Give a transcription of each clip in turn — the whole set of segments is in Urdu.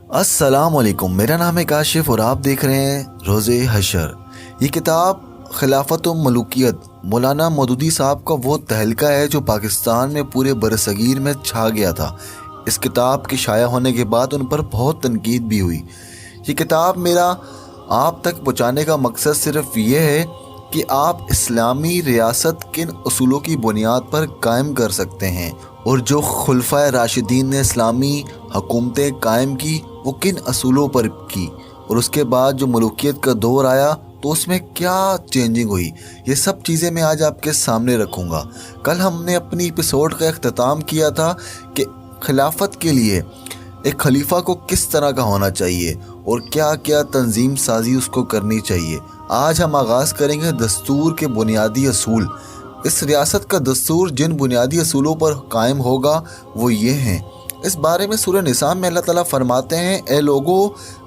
السلام علیکم، میرا نام ہے کاشف اور آپ دیکھ رہے ہیں روزے حشر۔ یہ کتاب خلافت و ملوکیت مولانا مودودی صاحب کا وہ تہلکہ ہے جو پاکستان میں پورے برصغیر میں چھا گیا تھا۔ اس کتاب کے شائع ہونے کے بعد ان پر بہت تنقید بھی ہوئی۔ یہ کتاب میرا آپ تک پہنچانے کا مقصد صرف یہ ہے کہ آپ اسلامی ریاست کن اصولوں کی بنیاد پر قائم کر سکتے ہیں، اور جو خلفائے راشدین نے اسلامی حکومتیں قائم کی وہ کن اصولوں پر کی، اور اس کے بعد جو ملوکیت کا دور آیا تو اس میں کیا چینجنگ ہوئی، یہ سب چیزیں میں آج آپ کے سامنے رکھوں گا۔ کل ہم نے اپنی ایپیسوڈ کا اختتام کیا تھا کہ خلافت کے لیے ایک خلیفہ کو کس طرح کا ہونا چاہیے اور کیا کیا تنظیم سازی اس کو کرنی چاہیے۔ آج ہم آغاز کریں گے دستور کے بنیادی اصول۔ اس ریاست کا دستور جن بنیادی اصولوں پر قائم ہوگا وہ یہ ہیں۔ اس بارے میں سورہ نساء میں اللہ تعالیٰ فرماتے ہیں، اے لوگو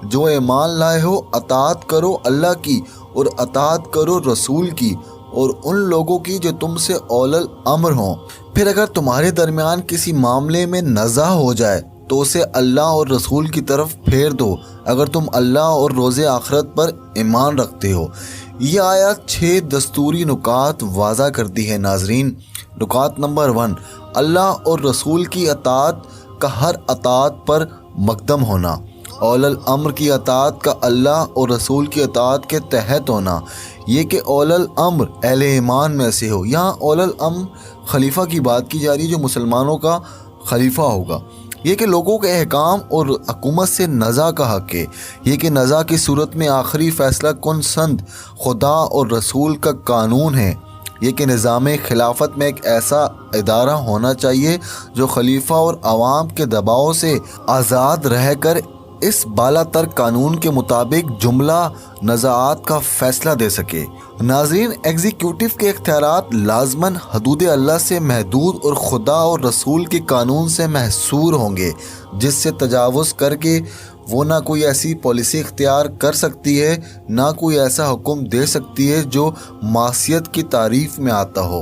جو ایمان لائے ہو، اطاعت کرو اللہ کی اور اطاعت کرو رسول کی اور ان لوگوں کی جو تم سے اول الامر ہوں۔ پھر اگر تمہارے درمیان کسی معاملے میں نزاع ہو جائے تو اسے اللہ اور رسول کی طرف پھیر دو، اگر تم اللہ اور روز آخرت پر ایمان رکھتے ہو۔ یہ آیت 6 دستوری نکات واضح کرتی ہے۔ ناظرین، نکات نمبر 1، اللہ اور رسول کی اطاعت کا ہر اطاعت پر مقدم ہونا۔ اول الامر کی اطاعت کا اللہ اور رسول کی اطاعت کے تحت ہونا۔ یہ کہ اول الامر اہل ایمان میں سے ہو۔ یہاں اول الامر خلیفہ کی بات کی جا رہی ہے جو مسلمانوں کا خلیفہ ہوگا۔ یہ کہ لوگوں کے احکام اور حکومت سے نزاع کا حق ہے۔ یہ کہ نزاع کی صورت میں آخری فیصلہ کن سند خدا اور رسول کا قانون ہے۔ یہ کہ نظام خلافت میں ایک ایسا ادارہ ہونا چاہیے جو خلیفہ اور عوام کے دباؤ سے آزاد رہ کر اس بالا تر قانون کے مطابق جملہ نزاعات کا فیصلہ دے سکے۔ ناظرین، ایگزیکیوٹو کے اختیارات لازماً حدود اللہ سے محدود اور خدا اور رسول کے قانون سے محصور ہوں گے، جس سے تجاوز کر کے وہ نہ کوئی ایسی پالیسی اختیار کر سکتی ہے، نہ کوئی ایسا حکم دے سکتی ہے جو معصیت کی تعریف میں آتا ہو،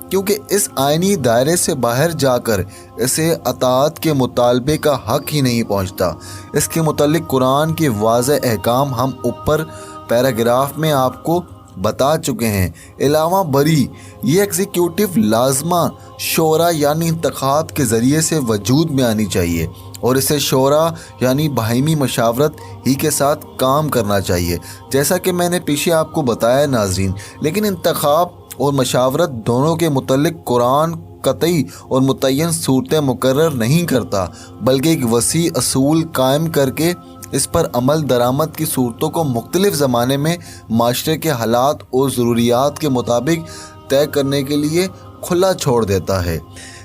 کیونکہ اس آئینی دائرے سے باہر جا کر اسے اطاعت کے مطالبے کا حق ہی نہیں پہنچتا۔ اس کے متعلق قرآن کے واضح احکام ہم اوپر پیراگراف میں آپ کو بتا چکے ہیں۔ علاوہ بری یہ ایگزیکیوٹو لازمہ شورا یعنی انتخاب کے ذریعے سے وجود میں آنی چاہیے، اور اسے شورا یعنی باہمی مشاورت ہی کے ساتھ کام کرنا چاہیے، جیسا کہ میں نے پیچھے آپ کو بتایا ناظرین۔ لیکن انتخاب اور مشاورت دونوں کے متعلق قرآن قطعی اور متعین صورتیں مقرر نہیں کرتا، بلکہ ایک وسیع اصول قائم کر کے اس پر عمل درآمد کی صورتوں کو مختلف زمانے میں معاشرے کے حالات اور ضروریات کے مطابق طے کرنے کے لیے کھلا چھوڑ دیتا ہے۔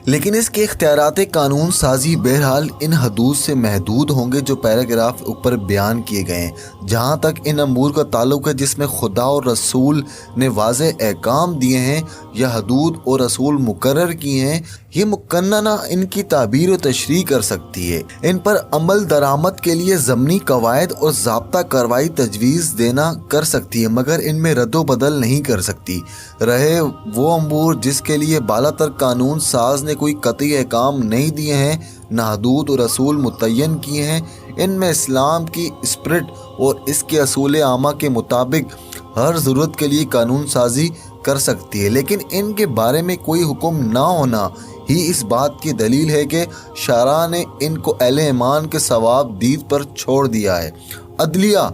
لیکن اس کے اختیارات قانون سازی بہرحال ان حدود سے محدود ہوں گے جو پیراگراف اوپر بیان کیے گئے ہیں۔ جہاں تک ان امور کا تعلق ہے جس میں خدا اور رسول نے واضح احکام دیے ہیں یا حدود اور اصول مقرر کیے ہیں، یہ مقننہ ان کی تعبیر و تشریح کر سکتی ہے، ان پر عمل درآمد کے لیے ضمنی قواعد اور ضابطہ کارروائی تجویز دینا کر سکتی ہے، مگر ان میں رد و بدل نہیں کر سکتی۔ رہے وہ امور جس کے لیے بالا تر قانون ساز نے کوئی قطعی احکام نہیں دیے ہیں، نہ حدود اور اصول متعین کیے ہیں، ان میں اسلام کی اسپرٹ اور اس کے اصول عامہ کے مطابق ہر ضرورت کے لیے قانون سازی کر سکتی ہے۔ لیکن ان کے بارے میں کوئی حکم نہ ہونا ہی اس بات کی دلیل ہے کہ شارع نے ان کو اہل ایمان کے ثواب دید پر چھوڑ دیا ہے۔ عدلیہ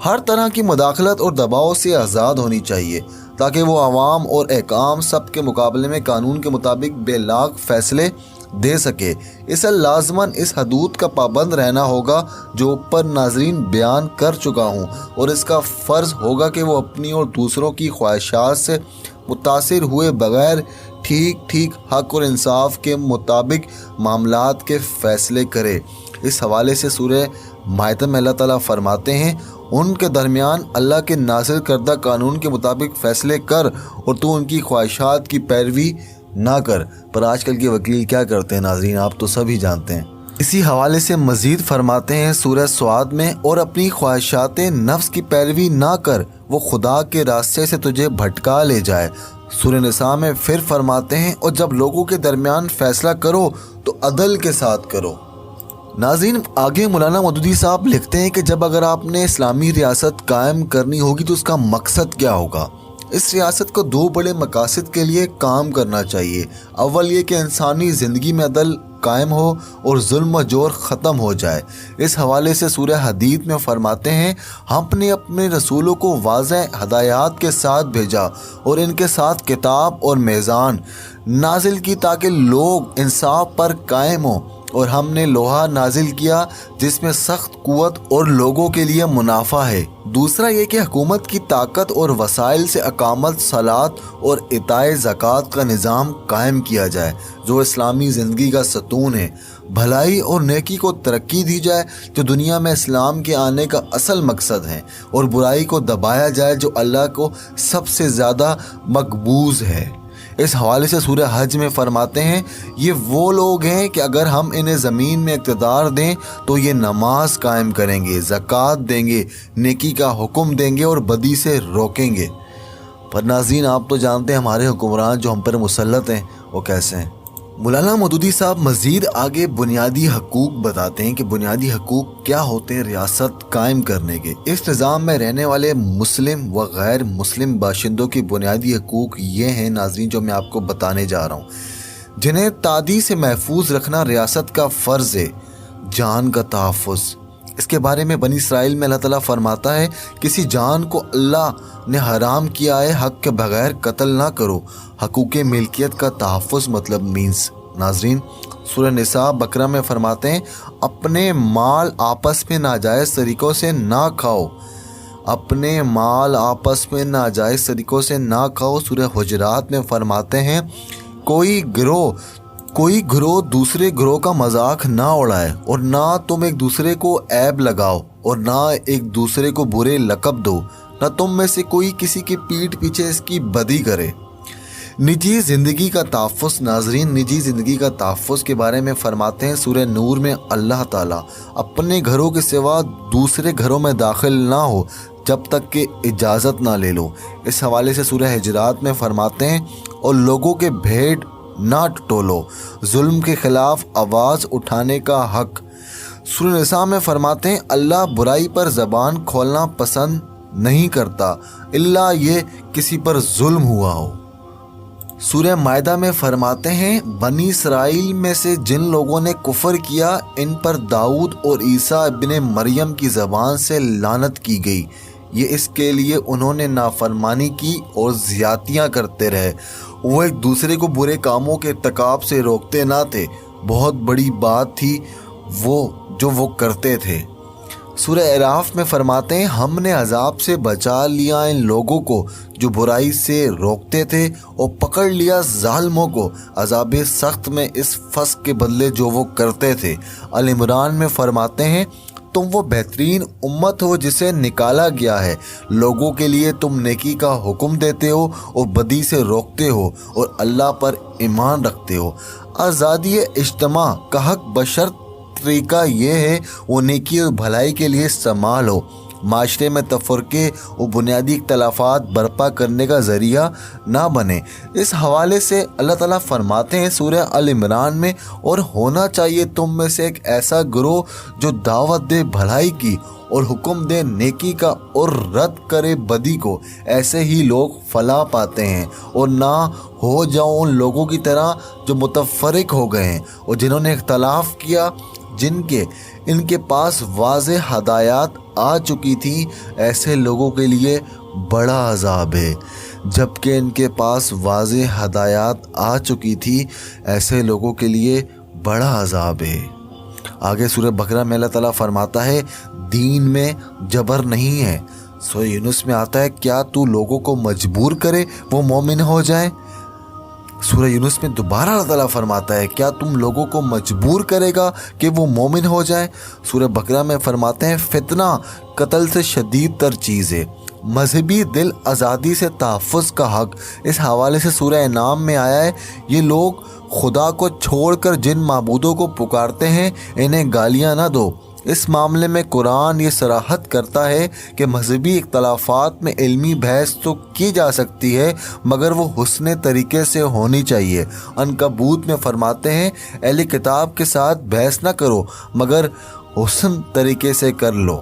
ہر طرح کی مداخلت اور دباؤ سے آزاد ہونی چاہیے تاکہ وہ عوام اور احکام سب کے مقابلے میں قانون کے مطابق بے لاگ فیصلے دے سکے۔ اسے لازماً اس حدود کا پابند رہنا ہوگا جو اوپر ناظرین بیان کر چکا ہوں، اور اس کا فرض ہوگا کہ وہ اپنی اور دوسروں کی خواہشات سے متاثر ہوئے بغیر ٹھیک حق اور انصاف کے مطابق معاملات کے فیصلے کرے۔ اس حوالے سے سورہ مائدہ میں اللہ تعالیٰ فرماتے ہیں، ان کے درمیان اللہ کے نازل کردہ قانون کے مطابق فیصلے کر اور تو ان کی خواہشات کی پیروی نہ کر۔ پر آج کل کے وکیل کیا کرتے ہیں ناظرین، آپ تو سب ہی جانتے ہیں۔ اسی حوالے سے مزید فرماتے ہیں سورہ سعد میں، اور اپنی خواہشات نفس کی پیروی نہ کر، وہ خدا کے راستے سے تجھے بھٹکا لے جائے۔ سورہ نساء میں پھر فرماتے ہیں، اور جب لوگوں کے درمیان فیصلہ کرو تو عدل کے ساتھ کرو۔ ناظرین آگے مولانا مودودی صاحب لکھتے ہیں کہ جب اگر آپ نے اسلامی ریاست قائم کرنی ہوگی تو اس کا مقصد کیا ہوگا؟ اس ریاست کو دو بڑے مقاصد کے لیے کام کرنا چاہیے۔ اول یہ کہ انسانی زندگی میں عدل قائم ہو اور ظلم و جور ختم ہو جائے۔ اس حوالے سے سورہ حدید میں فرماتے ہیں ہم نے اپنے رسولوں کو واضح ہدایات کے ساتھ بھیجا اور ان کے ساتھ کتاب اور میزان نازل کی تاکہ لوگ انصاف پر قائم ہوں، اور ہم نے لوہا نازل کیا جس میں سخت قوت اور لوگوں کے لیے منافع ہے۔ دوسرا یہ کہ حکومت کی طاقت اور وسائل سے اقامت صلاۃ اور اعطائے زکوٰۃ کا نظام قائم کیا جائے جو اسلامی زندگی کا ستون ہے۔ بھلائی اور نیکی کو ترقی دی جائے جو دنیا میں اسلام کے آنے کا اصل مقصد ہے، اور برائی کو دبایا جائے جو اللہ کو سب سے زیادہ مقبوض ہے۔ اس حوالے سے سورہ حج میں فرماتے ہیں یہ وہ لوگ ہیں کہ اگر ہم انہیں زمین میں اقتدار دیں تو یہ نماز قائم کریں گے، زکوٰۃ دیں گے، نیکی کا حکم دیں گے اور بدی سے روکیں گے۔ پر ناظرین آپ تو جانتے ہیں ہمارے حکمران جو ہم پر مسلط ہیں وہ کیسے ہیں۔ مولانا مودودی صاحب مزید آگے بنیادی حقوق بتاتے ہیں کہ بنیادی حقوق کیا ہوتے ہیں ریاست قائم کرنے کے۔ اس نظام میں رہنے والے مسلم و غیر مسلم باشندوں کی بنیادی حقوق یہ ہیں ناظرین جو میں آپ کو بتانے جا رہا ہوں، جنہیں تعدی سے محفوظ رکھنا ریاست کا فرض ہے۔ جان کا تحفظ، اس کے بارے میں بنی اسرائیل میں اللہ تعالیٰ فرماتا ہے کسی جان کو اللہ نے حرام کیا ہے، حق کے بغیر قتل نہ کرو۔ حقوق ملکیت کا تحفظ مطلب مینس ناظرین سورہ نساء بقرہ میں فرماتے ہیں اپنے مال آپس میں ناجائز طریقوں سے نہ کھاؤ، اپنے مال آپس میں ناجائز طریقوں سے نہ کھاؤ۔ سورہ حجرات میں فرماتے ہیں کوئی گروہ دوسرے گروہ کا مذاق نہ اڑائے، اور نہ تم ایک دوسرے کو عیب لگاؤ، اور نہ ایک دوسرے کو برے لقب دو، نہ تم میں سے کوئی کسی کی پیٹھ پیچھے اس کی بدی کرے۔ نجی زندگی کا تحفظ ناظرین نجی زندگی کا تحفظ کے بارے میں فرماتے ہیں سورہ نور میں اللہ تعالیٰ اپنے گھروں کے سوا دوسرے گھروں میں داخل نہ ہو جب تک کہ اجازت نہ لے لو۔ اس حوالے سے سورہ حجرات میں فرماتے ہیں اور لوگوں کے بھیڑ نہ ٹٹولو، ظلم کے خلاف آواز اٹھانے کا حق۔ سورہ نساء میں فرماتے ہیں اللہ برائی پر زبان کھولنا پسند نہیں کرتا الا یہ کسی پر ظلم ہوا ہو۔ سورہ مائدہ میں فرماتے ہیں بنی اسرائیل میں سے جن لوگوں نے کفر کیا ان پر داؤد اور عیسیٰ ابن مریم کی زبان سے لعنت کی گئی، یہ اس کے لیے انہوں نے نافرمانی کی اور زیادتیاں کرتے رہے، وہ ایک دوسرے کو برے کاموں کے ارتکاب سے روکتے نہ تھے، بہت بڑی بات تھی جو وہ کرتے تھے۔ سورہ اعراف میں فرماتے ہیں ہم نے عذاب سے بچا لیا ان لوگوں کو جو برائی سے روکتے تھے، اور پکڑ لیا ظالموں کو عذاب سخت میں اس فسق کے بدلے جو وہ کرتے تھے۔ آل عمران میں فرماتے ہیں تم وہ بہترین امت ہو جسے نکالا گیا ہے، لوگوں کے لیے تم نیکی کا حکم دیتے ہو اور بدی سے روکتے ہو اور اللہ پر ایمان رکھتے ہو۔ آزادی اجتماع کا حق بشرط طریقہ یہ ہے وہ نیکی اور بھلائی کے لیے استعمال ہو، معاشرے میں تفرقے اور بنیادی اختلافات برپا کرنے کا ذریعہ نہ بنے۔ اس حوالے سے اللہ تعالیٰ فرماتے ہیں سورہ آل عمران میں اور ہونا چاہیے تم میں سے ایک ایسا گروہ جو دعوت دے بھلائی کی اور حکم دے نیکی کا اور رد کرے بدی کو، ایسے ہی لوگ فلاح پاتے ہیں، اور نہ ہو جاؤ ان لوگوں کی طرح جو متفرق ہو گئے ہیں اور جنہوں نے اختلاف کیا، ان کے پاس واضح ہدایات آ چکی تھی، ایسے لوگوں کے لیے بڑا عذاب ہے۔ جبکہ ان کے پاس واضح ہدایات آ چکی تھی ایسے لوگوں کے لیے بڑا عذاب ہے۔ آگے سورہ بقرہ میں اللہ تعالیٰ فرماتا ہے دین میں جبر نہیں ہے۔ سورہ یونس میں آتا ہے کیا تو لوگوں کو مجبور کرے وہ مومن ہو جائیں۔ سورہ یونس میں دوبارہ اللہ تعالیٰ فرماتا ہے کیا تم لوگوں کو مجبور کرے گا کہ وہ مومن ہو جائیں۔ سورہ بقرہ میں فرماتے ہیں فتنہ قتل سے شدید تر چیز ہے، مذہبی دل آزادی سے تحفظ کا حق۔ اس حوالے سے سورہ انعام میں آیا ہے یہ لوگ خدا کو چھوڑ کر جن معبودوں کو پکارتے ہیں انہیں گالیاں نہ دو، اس معاملے میں قرآن یہ صراحت کرتا ہے کہ مذہبی اختلافات میں علمی بحث تو کی جا سکتی ہے مگر وہ حسن طریقے سے ہونی چاہیے۔ عنکبوت میں فرماتے ہیں اہل کتاب کے ساتھ بحث نہ کرو مگر حسن طریقے سے کر لو۔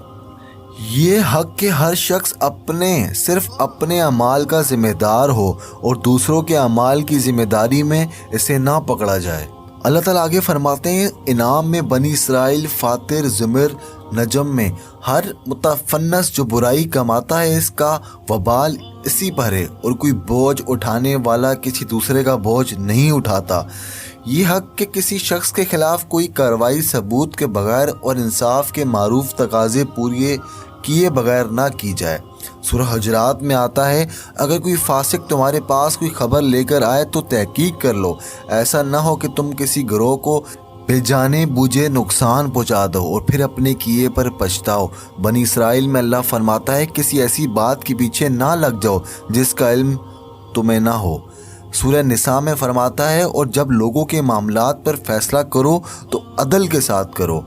یہ حق کہ ہر شخص صرف اپنے اعمال کا ذمہ دار ہو اور دوسروں کے اعمال کی ذمہ داری میں اسے نہ پکڑا جائے۔ اللہ تعالیٰ آگے فرماتے ہیں انعام میں بنی اسرائیل، فاتر، زمر، نجم میں ہر متفنس جو برائی کماتا ہے اس کا وبال اسی پر ہے اور کوئی بوجھ اٹھانے والا کسی دوسرے کا بوجھ نہیں اٹھاتا۔ یہ حق کہ کسی شخص کے خلاف کوئی کارروائی ثبوت کے بغیر اور انصاف کے معروف تقاضے پورے کیے بغیر نہ کی جائے۔ سورہ حجرات میں آتا ہے اگر کوئی فاسق تمہارے پاس کوئی خبر لے کر آئے تو تحقیق کر لو، ایسا نہ ہو کہ تم کسی گروہ کو بے جانے بوجھے نقصان پہنچا دو اور پھر اپنے کیے پر پچھتاؤ۔ بنی اسرائیل میں اللہ فرماتا ہے کسی ایسی بات کے پیچھے نہ لگ جاؤ جس کا علم تمہیں نہ ہو۔ سورہ نساء میں فرماتا ہے اور جب لوگوں کے معاملات پر فیصلہ کرو تو عدل کے ساتھ کرو۔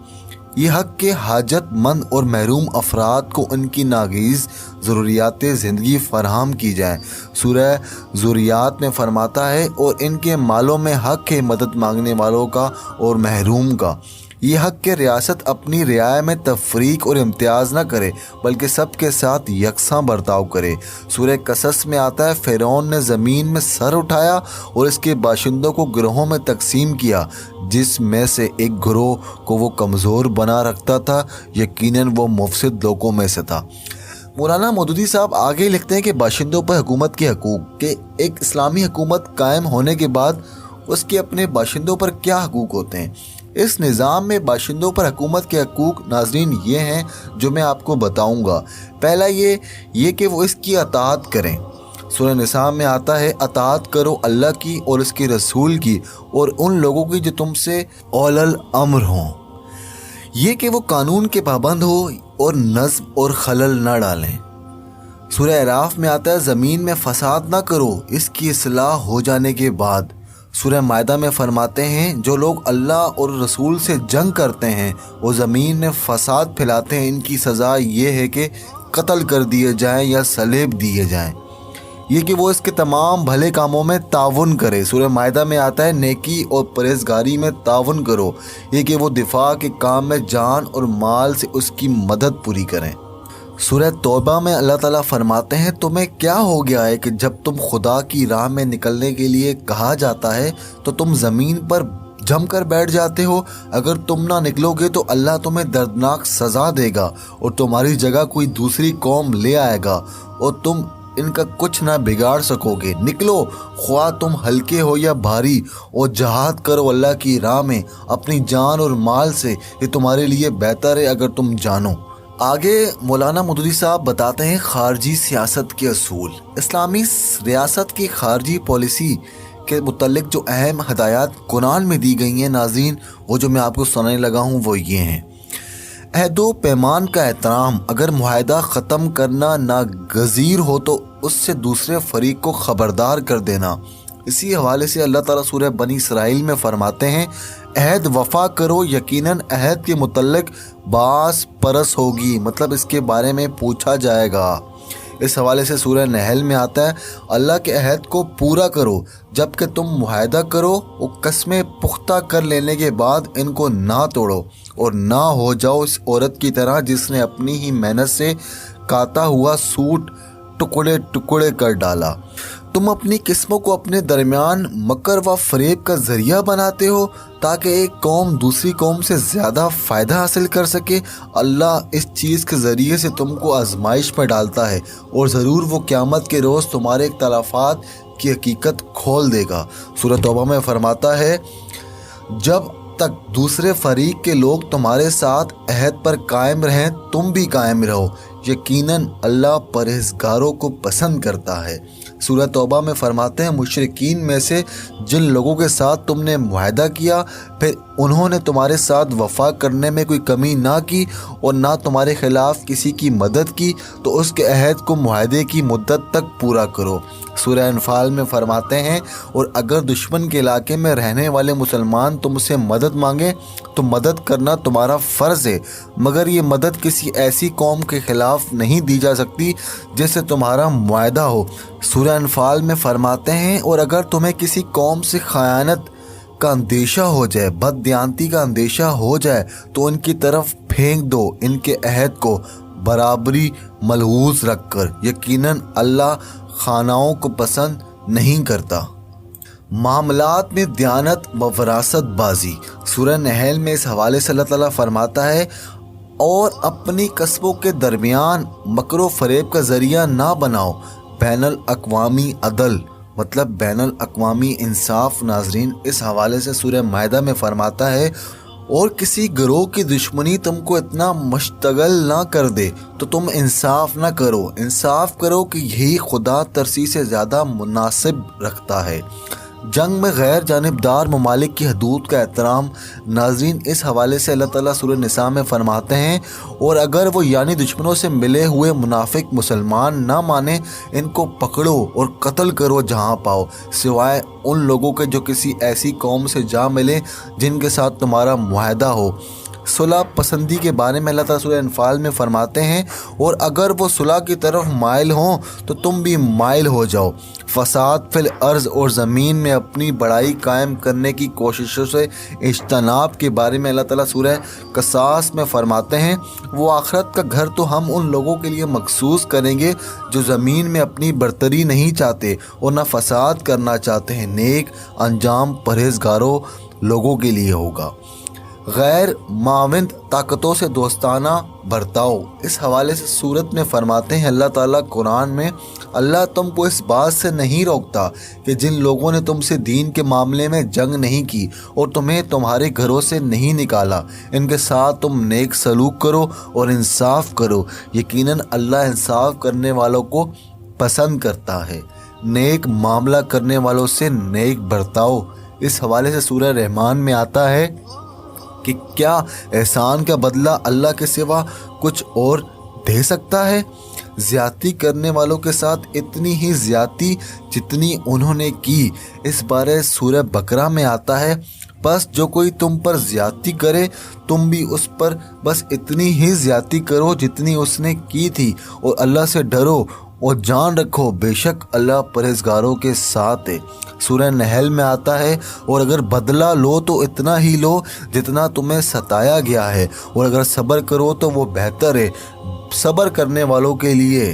یہ حق کہ حاجت مند اور محروم افراد کو ان کی ناگزیر ضروریات زندگی فراہم کی جائیں۔ سورہ ذریات میں فرماتا ہے اور ان کے مالوں میں حق ہے مدد مانگنے والوں کا اور محروم کا۔ یہ حق کہ ریاست اپنی رعایا میں تفریق اور امتیاز نہ کرے بلکہ سب کے ساتھ یکساں برتاؤ کرے۔ سورہ قصص میں آتا ہے فرعون نے زمین میں سر اٹھایا اور اس کے باشندوں کو گروہوں میں تقسیم کیا جس میں سے ایک گروہ کو وہ کمزور بنا رکھتا تھا، یقیناً وہ مفسد لوگوں میں سے تھا۔ مولانا مودودی صاحب آگے لکھتے ہیں کہ باشندوں پر حکومت کے حقوق کہ ایک اسلامی حکومت قائم ہونے کے بعد اس کے اپنے باشندوں پر کیا حقوق ہوتے ہیں۔ اس نظام میں باشندوں پر حکومت کے حقوق ناظرین یہ ہیں جو میں آپ کو بتاؤں گا۔ پہلا یہ کہ وہ اس کی اطاعت کریں۔ سورہ نساء میں آتا ہے اطاعت کرو اللہ کی اور اس کے رسول کی اور ان لوگوں کی جو تم سے اول الامر ہوں۔ یہ کہ وہ قانون کے پابند ہو اور نظم اور خلل نہ ڈالیں۔ سورہ اعراف میں آتا ہے زمین میں فساد نہ کرو اس کی اصلاح ہو جانے کے بعد۔ سورہ مائدہ میں فرماتے ہیں جو لوگ اللہ اور رسول سے جنگ کرتے ہیں وہ زمین میں فساد پھیلاتے ہیں ان کی سزا یہ ہے کہ قتل کر دیے جائیں یا صلیب دیے جائیں۔ یہ کہ وہ اس کے تمام بھلے کاموں میں تعاون کرے۔ سورہ مائدہ میں آتا ہے نیکی اور پرہیزگاری میں تعاون کرو۔ یہ کہ وہ دفاع کے کام میں جان اور مال سے اس کی مدد پوری کریں۔ سورہ توبہ میں اللہ تعالیٰ فرماتے ہیں تمہیں کیا ہو گیا ہے کہ جب تم خدا کی راہ میں نکلنے کے لیے کہا جاتا ہے تو تم زمین پر جم کر بیٹھ جاتے ہو؟ اگر تم نہ نکلو گے تو اللہ تمہیں دردناک سزا دے گا اور تمہاری جگہ کوئی دوسری قوم لے آئے گا اور تم ان کا کچھ نہ بگاڑ سکو گے۔ نکلو خواہ تم ہلکے ہو یا بھاری اور جہاد کرو اللہ کی راہ میں اپنی جان اور مال سے، یہ تمہارے لیے بہتر ہے اگر تم جانو۔ آگے مولانا مودودی صاحب بتاتے ہیں خارجی سیاست کے اصول۔ اسلامی ریاست کی خارجی پالیسی کے متعلق جو اہم ہدایات قرآن میں دی گئی ہیں ناظرین وہ جو میں آپ کو سنانے لگا ہوں وہ یہ ہیں۔ عہد و پیمان کا احترام، اگر معاہدہ ختم کرنا ناگزیر ہو تو اس سے دوسرے فریق کو خبردار کر دینا۔ اسی حوالے سے اللہ تعالیٰ سورہ بنی اسرائیل میں فرماتے ہیں عہد وفا کرو یقیناً عہد کے متعلق باس پرس ہوگی، مطلب اس کے بارے میں پوچھا جائے گا۔ اس حوالے سے سورہ نحل میں آتا ہے اللہ کے عہد کو پورا کرو جب کہ تم معاہدہ کرو وہ قسمیں پختہ کر لینے کے بعد ان کو نہ توڑو اور نہ ہو جاؤ اس عورت کی طرح جس نے اپنی ہی محنت سے کاتا ہوا سوٹ ٹکڑے ٹکڑے کر ڈالا۔ تم اپنی قسموں کو اپنے درمیان مکر و فریب کا ذریعہ بناتے ہو تاکہ ایک قوم دوسری قوم سے زیادہ فائدہ حاصل کر سکے۔ اللہ اس چیز کے ذریعے سے تم کو آزمائش میں ڈالتا ہے اور ضرور وہ قیامت کے روز تمہارے اختلافات کی حقیقت کھول دے گا۔ سورہ توبہ میں فرماتا ہے جب تک دوسرے فریق کے لوگ تمہارے ساتھ عہد پر قائم رہیں تم بھی قائم رہو، یقیناً اللہ پرہیزگاروں کو پسند کرتا ہے۔ سورہ توبہ میں فرماتے ہیں مشرکین میں سے جن لوگوں کے ساتھ تم نے معاہدہ کیا پھر انہوں نے تمہارے ساتھ وفا کرنے میں کوئی کمی نہ کی اور نہ تمہارے خلاف کسی کی مدد کی تو اس کے عہد کو معاہدے کی مدت تک پورا کرو۔ سورہ انفال میں فرماتے ہیں اور اگر دشمن کے علاقے میں رہنے والے مسلمان تم سے مدد مانگیں تو مدد کرنا تمہارا فرض ہے، مگر یہ مدد کسی ایسی قوم کے خلاف نہیں دی جا سکتی جس سے تمہارا معاہدہ ہو۔ سورہ انفال میں فرماتے ہیں اور اگر تمہیں کسی قوم سے خیانت کا اندیشہ ہو جائے، بددیانتی کا اندیشہ ہو جائے تو ان کی طرف پھینک دو ان کے عہد کو برابری ملحوظ رکھ کر، یقیناً اللہ خاناؤں کو پسند نہیں کرتا۔ معاملات میں دیانت و وراثت بازی۔ سورہ نحل میں اس حوالے سے اللہ تعالیٰ فرماتا ہے اور اپنی قصبوں کے درمیان مکر و فریب کا ذریعہ نہ بناؤ، بین الاقوامی عدل مطلب بین الاقوامی انصاف۔ ناظرین اس حوالے سے سورہ مائدہ میں فرماتا ہے اور کسی گروہ کی دشمنی تم کو اتنا مشتغل نہ کر دے تو تم انصاف نہ کرو، انصاف کرو کہ یہی خدا ترسی سے زیادہ مناسب رکھتا ہے۔ جنگ میں غیر جانبدار ممالک کی حدود کا احترام۔ ناظرین اس حوالے سے اللہ تعالیٰ سورہ نساء میں فرماتے ہیں اور اگر وہ یعنی دشمنوں سے ملے ہوئے منافق مسلمان نہ مانے ان کو پکڑو اور قتل کرو جہاں پاؤ، سوائے ان لوگوں کے جو کسی ایسی قوم سے جا ملے جن کے ساتھ تمہارا معاہدہ ہو۔ صلح پسندی کے بارے میں اللہ تعالیٰ سورہ انفال میں فرماتے ہیں اور اگر وہ صلح کی طرف مائل ہوں تو تم بھی مائل ہو جاؤ۔ فساد فی الارض اور زمین میں اپنی بڑائی قائم کرنے کی کوششوں سے اجتناب کے بارے میں اللہ تعالیٰ سورہ قصاص میں فرماتے ہیں وہ آخرت کا گھر تو ہم ان لوگوں کے لیے مخصوص کریں گے جو زمین میں اپنی برتری نہیں چاہتے اور نہ فساد کرنا چاہتے ہیں، نیک انجام پرہیزگاروں لوگوں کے لیے ہوگا۔ غیر معاونت طاقتوں سے دوستانہ برتاؤ۔ اس حوالے سے سورت میں فرماتے ہیں اللہ تعالیٰ قرآن میں، اللہ تم کو اس بات سے نہیں روکتا کہ جن لوگوں نے تم سے دین کے معاملے میں جنگ نہیں کی اور تمہیں تمہارے گھروں سے نہیں نکالا، ان کے ساتھ تم نیک سلوک کرو اور انصاف کرو، یقیناً اللہ انصاف کرنے والوں کو پسند کرتا ہے۔ نیک معاملہ کرنے والوں سے نیک برتاؤ۔ اس حوالے سے سورہ رحمان میں آتا ہے کہ کیا احسان کا بدلہ اللہ کے سوا کچھ اور دے سکتا ہے؟ زیادتی کرنے والوں کے ساتھ اتنی ہی زیادتی جتنی انہوں نے کی۔ اس بارے سورہ بقرہ میں آتا ہے بس جو کوئی تم پر زیادتی کرے تم بھی اس پر بس اتنی ہی زیادتی کرو جتنی اس نے کی تھی، اور اللہ سے ڈرو اور جان رکھو بے شک اللہ پرہیزگاروں کے ساتھ ہے۔ سورہ نحل میں آتا ہے اور اگر بدلہ لو تو اتنا ہی لو جتنا تمہیں ستایا گیا ہے، اور اگر صبر کرو تو وہ بہتر ہے صبر کرنے والوں کے لیے۔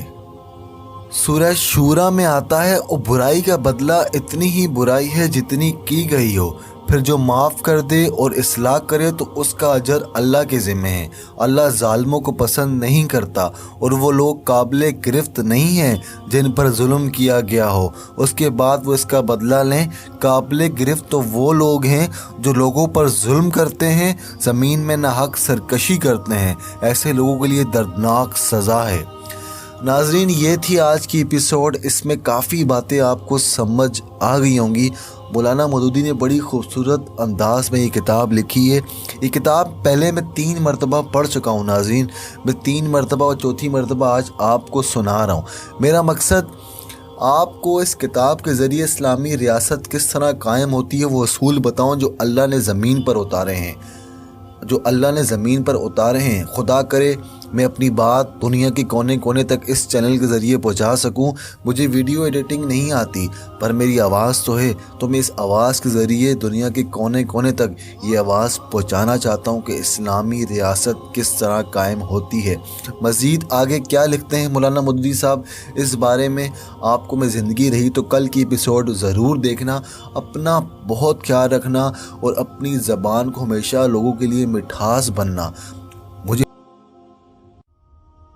سورہ شورا میں آتا ہے اور برائی کا بدلہ اتنی ہی برائی ہے جتنی کی گئی ہو، پھر جو معاف کر دے اور اصلاح کرے تو اس کا اجر اللہ کے ذمہ ہے، اللہ ظالموں کو پسند نہیں کرتا، اور وہ لوگ قابل گرفت نہیں ہیں جن پر ظلم کیا گیا ہو اس کے بعد وہ اس کا بدلہ لیں۔ قابل گرفت تو وہ لوگ ہیں جو لوگوں پر ظلم کرتے ہیں، زمین میں ناحق سرکشی کرتے ہیں، ایسے لوگوں کے لیے دردناک سزا ہے۔ ناظرین یہ تھی آج کی ایپیسوڈ، اس میں کافی باتیں آپ کو سمجھ آ گئی ہوں گی۔ مولانا مودودی نے بڑی خوبصورت انداز میں یہ کتاب لکھی ہے۔ یہ کتاب پہلے میں 3 مرتبہ پڑھ چکا ہوں ناظرین، میں 3 مرتبہ اور چوتھی مرتبہ آج آپ کو سنا رہا ہوں۔ میرا مقصد آپ کو اس کتاب کے ذریعے اسلامی ریاست کس طرح قائم ہوتی ہے وہ اصول بتاؤں جو اللہ نے زمین پر اتارے ہیں، خدا کرے میں اپنی بات دنیا کے کونے کونے تک اس چینل کے ذریعے پہنچا سکوں۔ مجھے ویڈیو ایڈیٹنگ نہیں آتی پر میری آواز تو ہے، تو میں اس آواز کے ذریعے دنیا کے کونے کونے تک یہ آواز پہنچانا چاہتا ہوں کہ اسلامی ریاست کس طرح قائم ہوتی ہے۔ مزید آگے کیا لکھتے ہیں مولانا مودودی صاحب اس بارے میں آپ کو میں زندگی رہی تو کل کی ایپیسوڈ ضرور دیکھنا۔ اپنا بہت خیال رکھنا اور اپنی زبان کو ہمیشہ لوگوں کے لیے مٹھاس بننا۔